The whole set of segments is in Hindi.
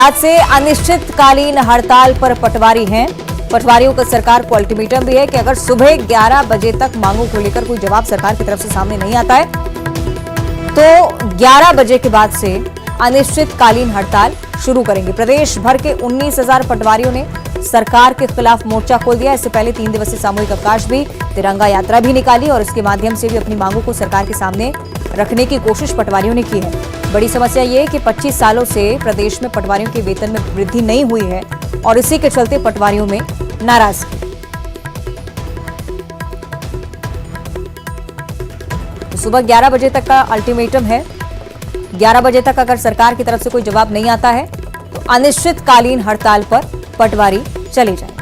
आज से अनिश्चितकालीन हड़ताल पर पटवारी हैं। पटवारियों का सरकार को अल्टीमेटम भी है कि अगर सुबह 11 बजे तक मांगों को लेकर कोई जवाब सरकार की तरफ से सामने नहीं आता है तो 11 बजे के बाद से अनिश्चितकालीन हड़ताल शुरू करेंगे। प्रदेश भर के 19,000 पटवारियों ने सरकार के खिलाफ मोर्चा खोल दिया। इससे पहले 3 दिवसीय सामूहिक अवकाश भी, तिरंगा यात्रा भी निकाली और इसके माध्यम से भी अपनी मांगों को सरकार के सामने रखने की कोशिश पटवारियों ने की है। बड़ी समस्या ये है कि 25 सालों से प्रदेश में पटवारियों के वेतन में वृद्धि नहीं हुई है और इसी के चलते पटवारियों में नाराजगी। तो सुबह 11 बजे तक का अल्टीमेटम है। 11 बजे तक अगर सरकार की तरफ से कोई जवाब नहीं आता है तो अनिश्चितकालीन हड़ताल पर पटवारी चले जाएंगे।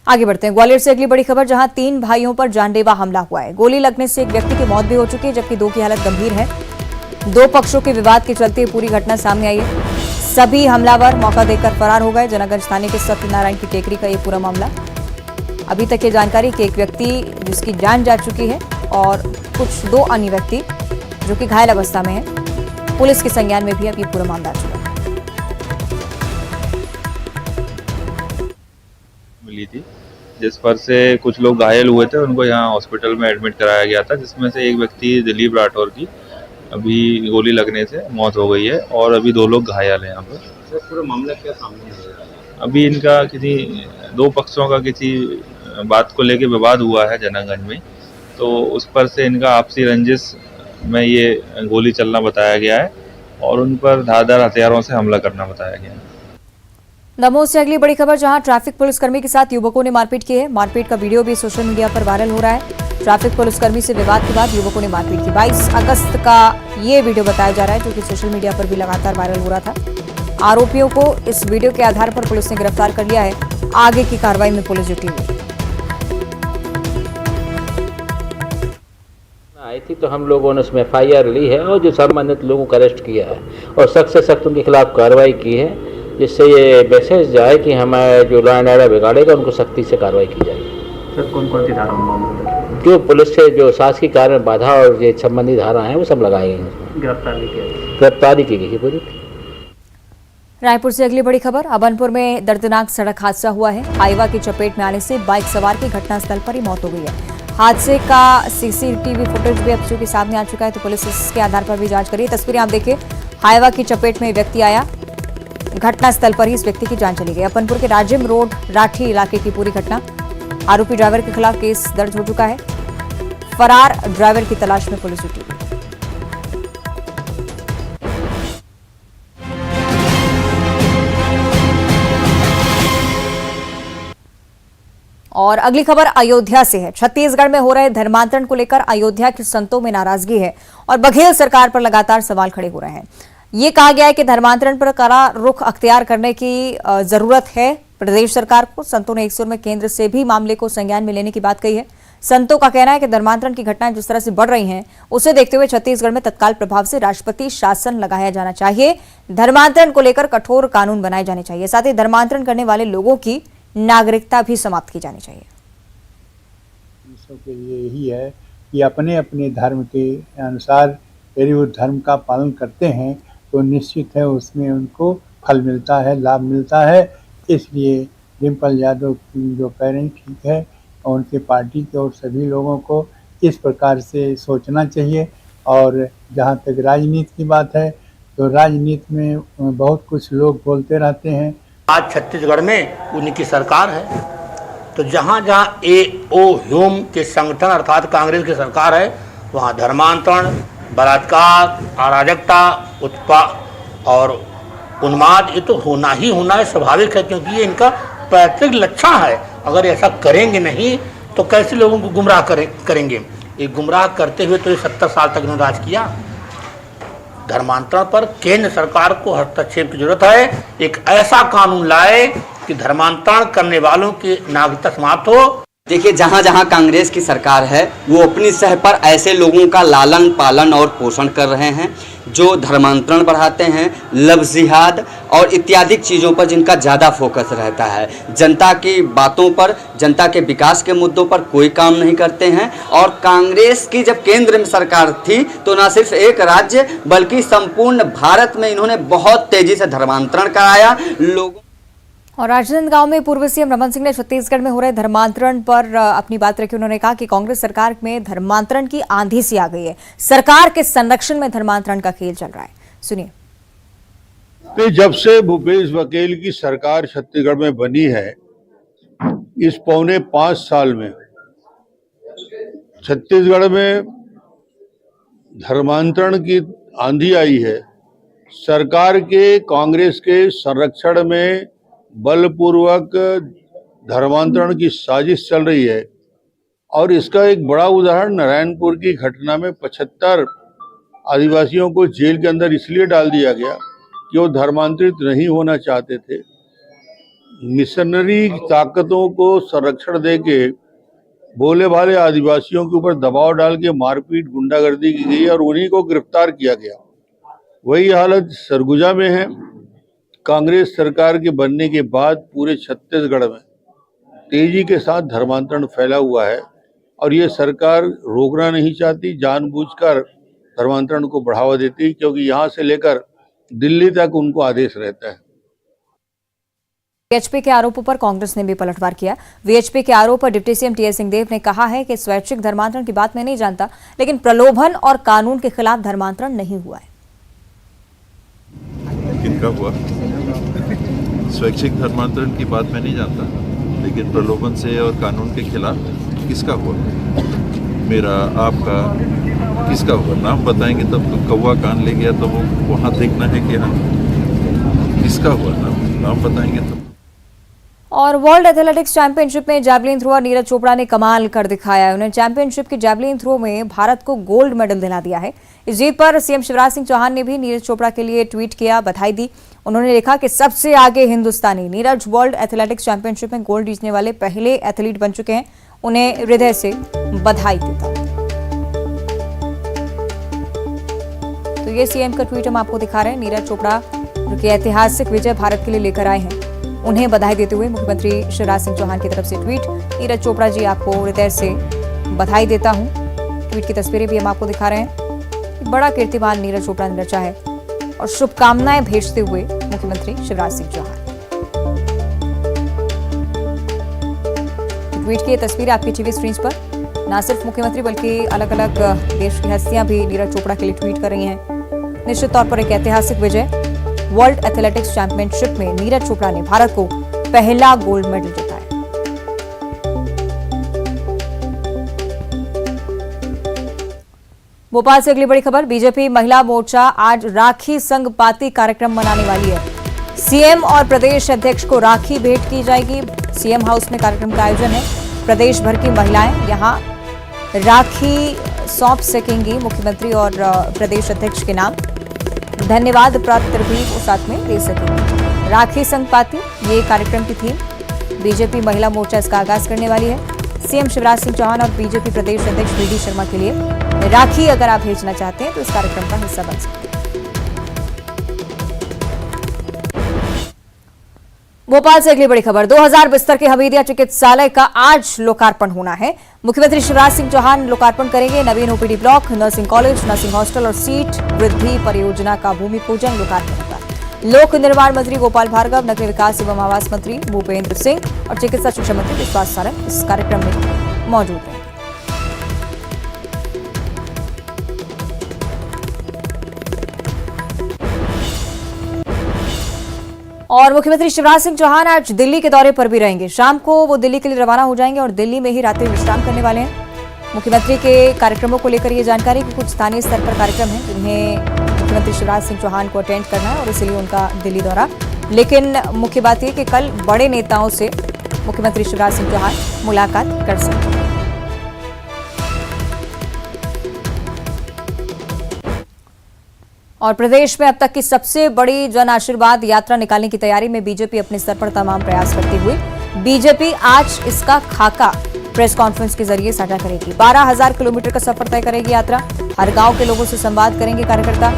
आगे बढ़ते हैं। ग्वालियर से अगली बड़ी खबर, जहां 3 भाइयों पर जानलेवा हमला हुआ है। गोली लगने से एक व्यक्ति की मौत भी हो चुकी है जबकि 2 की हालत गंभीर है। 2 पक्षों के विवाद के चलते पूरी घटना सामने आई है। सभी हमलावर मौका देकर फरार हो गए। जनागंज थाने के सत्यनारायण की टेकरी का ये पूरा मामला। अभी तक ये जानकारी कि एक व्यक्ति जिसकी जान जा चुकी है और कुछ 2 अन्य व्यक्ति जो कि घायल अवस्था में है, पुलिस के संज्ञान में भी अब ये पूरा मामला आ चुका है। मिली थी जिस पर से कुछ लोग घायल हुए थे, उनको यहाँ हॉस्पिटल में एडमिट कराया गया था, जिसमें से एक व्यक्ति दिलीप राठौर की अभी गोली लगने से मौत हो गई है और अभी 2 लोग घायल हैं। यहाँ पर पूरा मामला क्या सामने है? अभी इनका किसी 2 पक्षों का किसी बात को लेकर विवाद हुआ है जनागंज में, तो उस पर से इनका आपसी रंजिश में ये गोली चलना बताया गया है और उन पर धारदार हथियारों से हमला करना बताया गया है। दमोह से अगली बड़ी खबर, जहां ट्रैफिक पुलिसकर्मी के साथ युवकों ने मारपीट की है। मारपीट का वीडियो भी सोशल मीडिया पर वायरल हो रहा है। ट्रैफिक पुलिसकर्मी से विवाद के बाद युवकों ने मारपीट की। 22 अगस्त का ये वीडियो बताया जा रहा है जो कि सोशल मीडिया पर भी लगातार वायरल हो रहा था। आरोपियों को इस वीडियो के आधार पर पुलिस ने गिरफ्तार कर लिया है। आगे की कार्रवाई में पुलिस जुटी हुई आई थी तो हम लोगों ने उसमें FIR ली है और जो संबंधित लोगों को अरेस्ट किया है और सख्त से सख्त उनके खिलाफ कार्रवाई की है, जिससे ये मैसेज जाए कि हमारे जो लॉ एंड ऑर्डर बिगाड़ेगा उनको सख्ती से कार्रवाई की जाएगी। सर कौन कौन सी धारा जो पुलिस से जो शासकीय कार्य में बाधा और ये संबंधी धारा हैं वो सब लगाई गई हैं। गिरफ्तारी की गई पूरी। रायपुर से अगली बड़ी खबर, अबनपुर में दर्दनाक सड़क हादसा हुआ है। हाईवा की चपेट में आने से बाइक सवार की घटनास्थल पर ही मौत हो गई है। हादसे का CCTV फुटेज भी अब चूंकि सामने आ चुका है तो पुलिस इसके आधार पर भी जांच कर रही है। तस्वीरें आप देखिए, हाईवा की चपेट में व्यक्ति आया, घटनास्थल पर ही इस व्यक्ति की जान चली गई। अबनपुर के राजिम रोड राठी इलाके की पूरी घटना। आरोपी ड्राइवर के खिलाफ केस दर्ज हो चुका है। फरार ड्राइवर की तलाश में पुलिस जुटी हुई। और अगली खबर अयोध्या से है। छत्तीसगढ़ में हो रहे धर्मांतरण को लेकर अयोध्या के संतों में नाराजगी है और बघेल सरकार पर लगातार सवाल खड़े हो रहे हैं। ये कहा गया है कि धर्मांतरण पर कड़ा रुख अख्तियार करने की जरूरत है प्रदेश सरकार को। संतों ने एक सुर में केंद्र से भी मामले को संज्ञान में लेने की बात कही है। संतों का कहना है कि धर्मांतरण की घटनाएं जिस तरह से बढ़ रही हैं उसे देखते हुए छत्तीसगढ़ में तत्काल प्रभाव से राष्ट्रपति शासन लगाया जाना चाहिए। धर्मांतरण को लेकर कठोर कानून बनाए जाने चाहिए। साथ ही धर्मांतरण करने वाले लोगों की नागरिकता भी समाप्त की जानी चाहिए। के लिए यही है कि अपने अपने धर्म के अनुसार यदि वो धर्म का पालन करते हैं तो निश्चित है उसमें उनको फल मिलता है, लाभ मिलता है। इसलिए डिम्पल यादव जो कह रही ठीक है और उनके पार्टी के और सभी लोगों को इस प्रकार से सोचना चाहिए। और जहाँ तक राजनीति की बात है तो राजनीति में बहुत कुछ लोग बोलते रहते हैं। आज छत्तीसगढ़ में उनकी सरकार है तो जहाँ जहाँ AO ह्यूम के संगठन अर्थात कांग्रेस की सरकार है वहाँ धर्मांतरण, बलात्कार, अराजकता, उत्पात और उन्माद ये तो होना ही होना है, स्वाभाविक है, क्योंकि ये इनका पैतृक लक्षण है। अगर ऐसा करेंगे नहीं तो कैसे लोगों को गुमराह करेंगे। ये गुमराह करते हुए तो ये 70 साल तक इन्होंने राज किया। धर्मांतरण पर केंद्र सरकार को हस्तक्षेप की जरूरत है। एक ऐसा कानून लाए कि धर्मांतरण करने वालों की नागरिकता समाप्त हो। देखिए, जहाँ जहाँ कांग्रेस की सरकार है वो अपनी सह पर ऐसे लोगों का लालन पालन और पोषण कर रहे हैं जो धर्मांतरण बढ़ाते हैं, लव जिहाद और इत्यादि चीज़ों पर जिनका ज़्यादा फोकस रहता है। जनता की बातों पर, जनता के विकास के मुद्दों पर कोई काम नहीं करते हैं। और कांग्रेस की जब केंद्र में सरकार थी तो न सिर्फ एक राज्य बल्कि संपूर्ण भारत में इन्होंने बहुत तेज़ी से धर्मांतरण कराया लोगों। और राजनांदगांव में पूर्व सीएम रमन सिंह ने छत्तीसगढ़ में हो रहे धर्मांतरण पर अपनी बात रखी। उन्होंने कहा कि कांग्रेस सरकार में धर्मांतरण की आंधी सी आ गई है, सरकार के संरक्षण में धर्मांतरण का खेल चल रहा है। सुनिए। तो जब से भूपेश बघेल की सरकार छत्तीसगढ़ में बनी है, इस पौने 5 साल में छत्तीसगढ़ में धर्मांतरण की आंधी आई है। सरकार के कांग्रेस के संरक्षण में बलपूर्वक धर्मांतरण की साजिश चल रही है। और इसका एक बड़ा उदाहरण नारायणपुर की घटना में 75 आदिवासियों को जेल के अंदर इसलिए डाल दिया गया कि वो धर्मांतरित नहीं होना चाहते थे। मिशनरी ताकतों को संरक्षण देके भोले भाले आदिवासियों के ऊपर दबाव डाल के मारपीट गुंडागर्दी की गई और उन्हीं को गिरफ्तार किया गया। वही हालत सरगुजा में है। कांग्रेस सरकार के बनने के बाद पूरे छत्तीसगढ़ में तेजी के साथ धर्मांतरण फैला हुआ है और ये सरकार रोकना नहीं चाहती, जानबूझकर धर्मांतरण को बढ़ावा देती, क्योंकि यहाँ से लेकर दिल्ली तक उनको आदेश रहता है। वीएचपी के आरोपों पर कांग्रेस ने भी पलटवार किया। वीएचपी के आरोप पर डिप्टी सीएम टीएस सिंहदेव ने कहा है कि स्वैच्छिक धर्मांतरण की बात मैं नहीं जानता, लेकिन प्रलोभन और कानून के खिलाफ धर्मांतरण नहीं हुआ है। किनका हुआ? स्वैच्छिक धर्मांतरण की बात मैं नहीं जानता, लेकिन प्रलोभन से और कानून के खिलाफ किसका हुआ? मेरा, आपका, किसका हुआ? नाम बताएंगे तब तो कौवा कान ले गया तो वो वहाँ देखना है कि हाँ किसका हुआ, नाम बताएंगे तब। और वर्ल्ड एथलेटिक्स चैंपियनशिप में जैवलिन थ्रोअर नीरज चोपड़ा ने कमाल कर दिखाया है। उन्होंने चैंपियनशिप की जैवलिन थ्रो में भारत को गोल्ड मेडल दिला दिया है। इस जीत पर सीएम शिवराज सिंह चौहान ने भी नीरज चोपड़ा के लिए ट्वीट किया, बधाई दी। उन्होंने लिखा कि सबसे आगे हिंदुस्तानी नीरज वर्ल्ड एथलेटिक्स चैंपियनशिप में गोल्ड जीतने वाले पहले एथलीट बन चुके हैं, उन्हें हृदय से बधाई देता हूं। तो ये सीएम का ट्वीट हम आपको दिखा रहे हैं। नीरज चोपड़ा की ऐतिहासिक विजय भारत के लिए लेकर आए हैं, उन्हें बधाई देते हुए मुख्यमंत्री शिवराज सिंह चौहान की तरफ से ट्वीट। नीरज चोपड़ा जी, आपको हृदय से बधाई देता हूं। ट्वीट की तस्वीरें भी हम आपको दिखा रहे हैं। बड़ा कीर्तिमान नीरज चोपड़ा ने रचा है और शुभकामनाएं भेजते हुए मुख्यमंत्री शिवराज सिंह चौहान। ट्वीट की तस्वीरें आपकी टीवी स्क्रीन पर। न सिर्फ मुख्यमंत्री बल्कि अलग अलग देश की हस्तियां भी नीरज चोपड़ा के लिए ट्वीट कर रही हैं। निश्चित तौर पर एक ऐतिहासिक विजय। वर्ल्ड एथलेटिक्स चैंपियनशिप में नीरज चोपड़ा ने भारत को पहला गोल्ड मेडल जिताया। भोपाल से अगली बड़ी खबर। बीजेपी महिला मोर्चा आज राखी संघ पाती कार्यक्रम मनाने वाली है। सीएम और प्रदेश अध्यक्ष को राखी भेंट की जाएगी। सीएम हाउस में कार्यक्रम का आयोजन है। प्रदेश भर की महिलाएं यहां राखी सौंप सकेंगी मुख्यमंत्री और प्रदेश अध्यक्ष के नाम। धन्यवाद पत्र भी वो साथ में दे सकेंगे। राखी संघ पाती ये कार्यक्रम की थीम। बीजेपी महिला मोर्चा इसका आगाज करने वाली है। सीएम शिवराज सिंह चौहान और बीजेपी प्रदेश अध्यक्ष वी डी शर्मा के लिए राखी अगर आप भेजना चाहते हैं तो इस कार्यक्रम का हिस्सा बन सकते हैं। भोपाल से अगली बड़ी खबर। 2000 बिस्तर के हमीदिया चिकित्सालय का आज लोकार्पण होना है। मुख्यमंत्री शिवराज सिंह चौहान लोकार्पण करेंगे। नवीन OPD block, nursing college, nursing hostel और सीट वृद्धि परियोजना का भूमि पूजन लोकार्पण होगा। लोक निर्माण मंत्री गोपाल भार्गव, नगरीय विकास एवं आवास मंत्री भूपेंद्र सिंह और चिकित्सा शिक्षा मंत्री विश्वास सारंग इस कार्यक्रम में मौजूद रहेंगे। और मुख्यमंत्री शिवराज सिंह चौहान आज दिल्ली के दौरे पर भी रहेंगे। शाम को वो दिल्ली के लिए रवाना हो जाएंगे और दिल्ली में ही रात्रि विश्राम करने वाले हैं। मुख्यमंत्री के कार्यक्रमों को लेकर ये जानकारी कि कुछ स्थानीय स्तर पर कार्यक्रम हैं जिन्हें मुख्यमंत्री शिवराज सिंह चौहान को अटेंड करना है और इसीलिए उनका दिल्ली दौरा। लेकिन मुख्य बात यह कि कल बड़े नेताओं से मुख्यमंत्री शिवराज सिंह चौहान मुलाकात कर सकते हैं। और प्रदेश में अब तक की सबसे बड़ी जन आशीर्वाद यात्रा निकालने की तैयारी में बीजेपी अपने स्तर पर तमाम प्रयास करती हुई। बीजेपी आज इसका खाका प्रेस कॉन्फ्रेंस के जरिए साझा करेगी। 12,000 किलोमीटर का सफर तय करेगी यात्रा। हर गांव के लोगों से संवाद करेंगे कार्यकर्ता।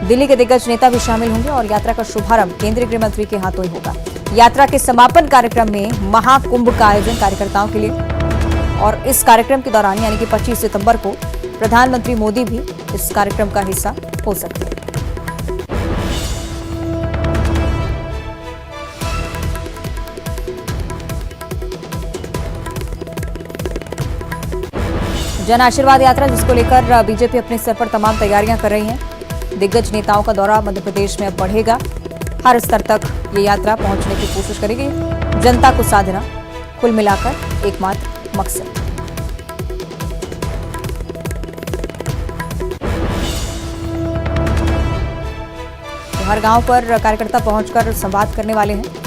दिल्ली के दिग्गज नेता भी शामिल होंगे और यात्रा का शुभारंभ केंद्रीय गृह मंत्री के हाथों ही होगा। यात्रा के समापन कार्यक्रम में महाकुंभ का आयोजन कार्यकर्ताओं के लिए और इस कार्यक्रम के दौरान यानी कि 25 सितंबर को प्रधानमंत्री मोदी भी इस कार्यक्रम का हिस्सा हो सकते हैं। जन आशीर्वाद यात्रा, जिसको लेकर बीजेपी अपने स्तर पर तमाम तैयारियां कर रही है। दिग्गज नेताओं का दौरा मध्य प्रदेश में अब बढ़ेगा। हर स्तर तक ये यात्रा पहुंचने की कोशिश करेगी। जनता को साधना, कुल मिलाकर एकमात्र मकसद। तो हर गांव पर कार्यकर्ता पहुंचकर संवाद करने वाले हैं।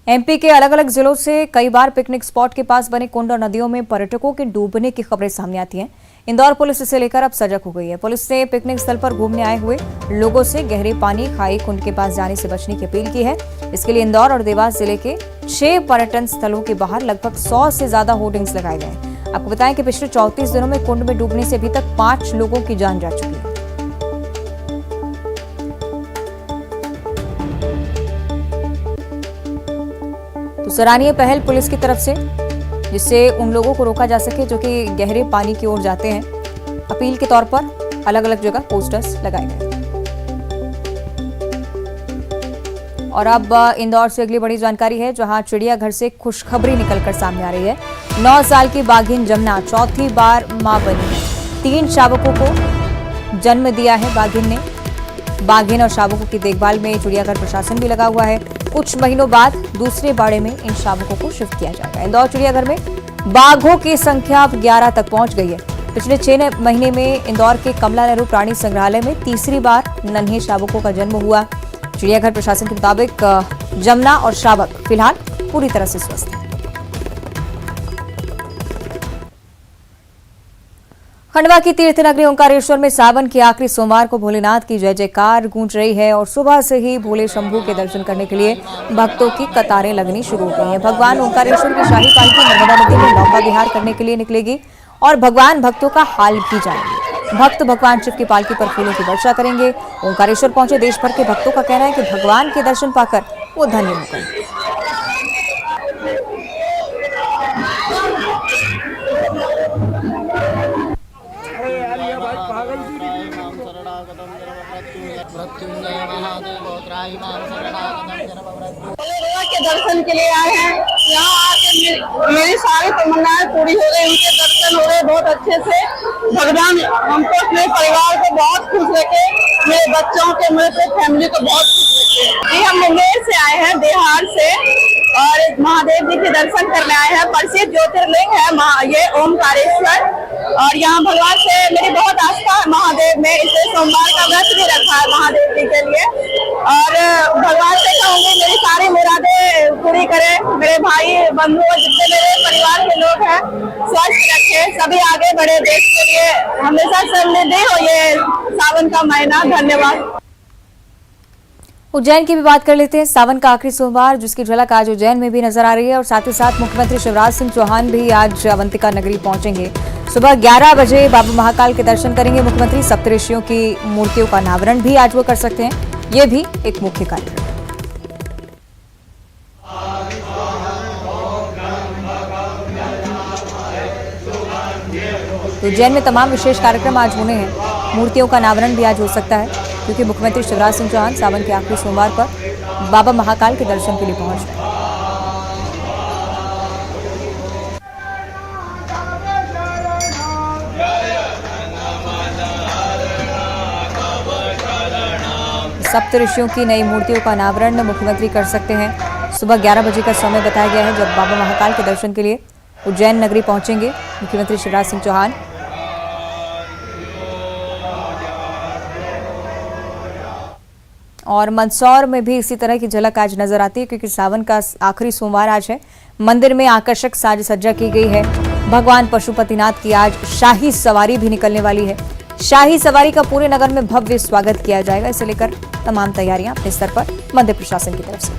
एमपी के अलग अलग जिलों से कई बार पिकनिक स्पॉट के पास बने कुंड और नदियों में पर्यटकों के डूबने की खबरें सामने आती हैं। इंदौर पुलिस इसे लेकर अब सजग हो गई है। पुलिस ने पिकनिक स्थल पर घूमने आए हुए लोगों से गहरे पानी, खाई, कुंड के पास जाने से बचने की अपील की है। इसके लिए इंदौर और देवास जिले के 6 पर्यटन स्थलों के बाहर लगभग 100 से ज्यादा होर्डिंग्स लगाए गए हैं। आपको बताएं कि पिछले 34 दिनों में कुंड में डूबने से अभी तक 5 लोगों की जान जा चुकी है। तो सराहनीय पहल पुलिस की तरफ से, जिससे उन लोगों को रोका जा सके जो कि गहरे पानी की ओर जाते हैं। अपील के तौर पर अलग अलग जगह पोस्टर्स लगाए गए। और अब इंदौर से अगली बड़ी जानकारी है, जहां चिड़ियाघर से खुशखबरी निकलकर सामने आ रही है। 9 साल की बाघिन जमुना चौथी बार मां बनी है। 3 शावकों को जन्म दिया है बाघिन ने। बाघिन और शावकों की देखभाल में चिड़ियाघर प्रशासन भी लगा हुआ है। कुछ महीनों बाद दूसरे बाड़े में इन शावकों को शिफ्ट किया जाएगा। इंदौर चिड़ियाघर में बाघों की संख्या अब 11 तक पहुंच गई है। पिछले 6 महीने में इंदौर के कमला नेहरू प्राणी संग्रहालय में तीसरी बार नन्हे शावकों का जन्म हुआ। चिड़ियाघर प्रशासन के मुताबिक जमुना और शावक फिलहाल पूरी तरह से स्वस्थ हैं। खंडवा की तीर्थ नगरी ओंकारेश्वर में सावन के आखिरी सोमवार को भोलेनाथ की जय जयकार गूंज रही है और सुबह से ही भोले शंभू के दर्शन करने के लिए भक्तों की कतारें लगनी शुरू हो गई हैं। भगवान ओंकारेश्वर की शाही पालकी नर्मदा नदी में नौका विहार करने के लिए निकलेगी और भगवान भक्तों का हाल भी जानेंगे। भक्त भगवान शिव की पालकी पर फूलों की वर्षा करेंगे। ओंकारेश्वर पहुंचे देश भर के भक्तों का कहना है कि भगवान के दर्शन पाकर वो धन्य हो गए। के दर्शन के लिए आए हैं। यहाँ आके मेरी सारी तमन्नाएं पूरी हो गई, उनके दर्शन हो गए बहुत अच्छे से। भगवान हमको अपने परिवार को बहुत खुश रखे, मेरे बच्चों के, मेरे फैमिली को बहुत खुश रखे। जी हम मुंगेर से आए हैं, बिहार से, और महादेव जी के दर्शन करने आए हैं। प्रसिद्ध ज्योतिर्लिंग है ये ओमकारेश्वर, और यहाँ भगवान से मेरी बहुत आस्था है महादेव में, इसलिए सोमवार का व्रत भी रखा है महादेव जी के लिए। और भगवान से कहूँगी मेरी सारी मुरादें पूरी करे, मेरे भाई बंधु जितने मेरे परिवार के लोग हैं स्वस्थ रखे, सभी आगे बढ़े, देश के लिए हमेशा समृद्धि हो ये सावन का महीना। धन्यवाद। उज्जैन की भी बात कर लेते हैं। सावन का आखिरी सोमवार, जिसकी झलक आज उज्जैन में भी नजर आ रही है और साथ ही साथ मुख्यमंत्री शिवराज सिंह चौहान भी आज अवंतिका नगरी पहुंचेंगे। सुबह 11 बजे बाबा महाकाल के दर्शन करेंगे मुख्यमंत्री। सप्तऋषियों की मूर्तियों का अनावरण भी आज वो कर सकते हैं, ये भी एक मुख्य कार्यक्रम। उज्जैन में तमाम विशेष कार्यक्रम आज होने हैं। मूर्तियों का अनावरण भी आज हो सकता है, क्योंकि मुख्यमंत्री शिवराज सिंह चौहान सावन के आखिरी सोमवार पर बाबा महाकाल के दर्शन के लिए पहुंच रहे हैं। सप्तऋषियों की नई मूर्तियों का अनावरण मुख्यमंत्री कर सकते हैं। सुबह 11 बजे का समय बताया गया है, जब बाबा महाकाल के दर्शन के लिए उज्जैन नगरी पहुंचेंगे मुख्यमंत्री शिवराज सिंह चौहान। और मंदसौर में भी इसी तरह की झलक आज नजर आती है, क्योंकि सावन का आखिरी सोमवार आज है। मंदिर में आकर्षक साज सज्जा की गई है। भगवान पशुपतिनाथ की आज शाही सवारी भी निकलने वाली है। शाही सवारी का पूरे नगर में भव्य स्वागत किया जाएगा। इसे लेकर तमाम तैयारियां अपने स्तर पर मध्य प्रशासन की तरफ से।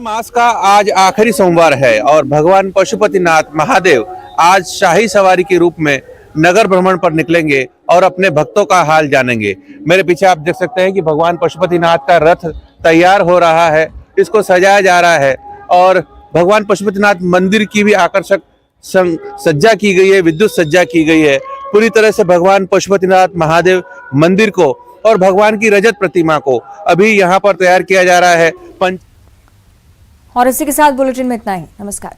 मास का आज आखिरी सोमवार है और भगवान पशुपतिनाथ महादेव आज शाही सवारी के रूप में नगर भ्रमण पर निकलेंगे और अपने भक्तों का हाल जानेंगे। मेरे पीछे आप देख सकते हैं कि भगवान पशुपतिनाथ का रथ तैयार हो रहा है, इसको सजाया जा रहा है और भगवान पशुपतिनाथ मंदिर की भी आकर्षक सज्जा की गई है, विद्युत सज्जा की गई है। पूरी तरह से भगवान पशुपतिनाथ महादेव मंदिर को और भगवान की रजत प्रतिमा को अभी यहाँ पर तैयार किया जा रहा है। और इसी के साथ बुलेटिन में इतना ही। नमस्कार।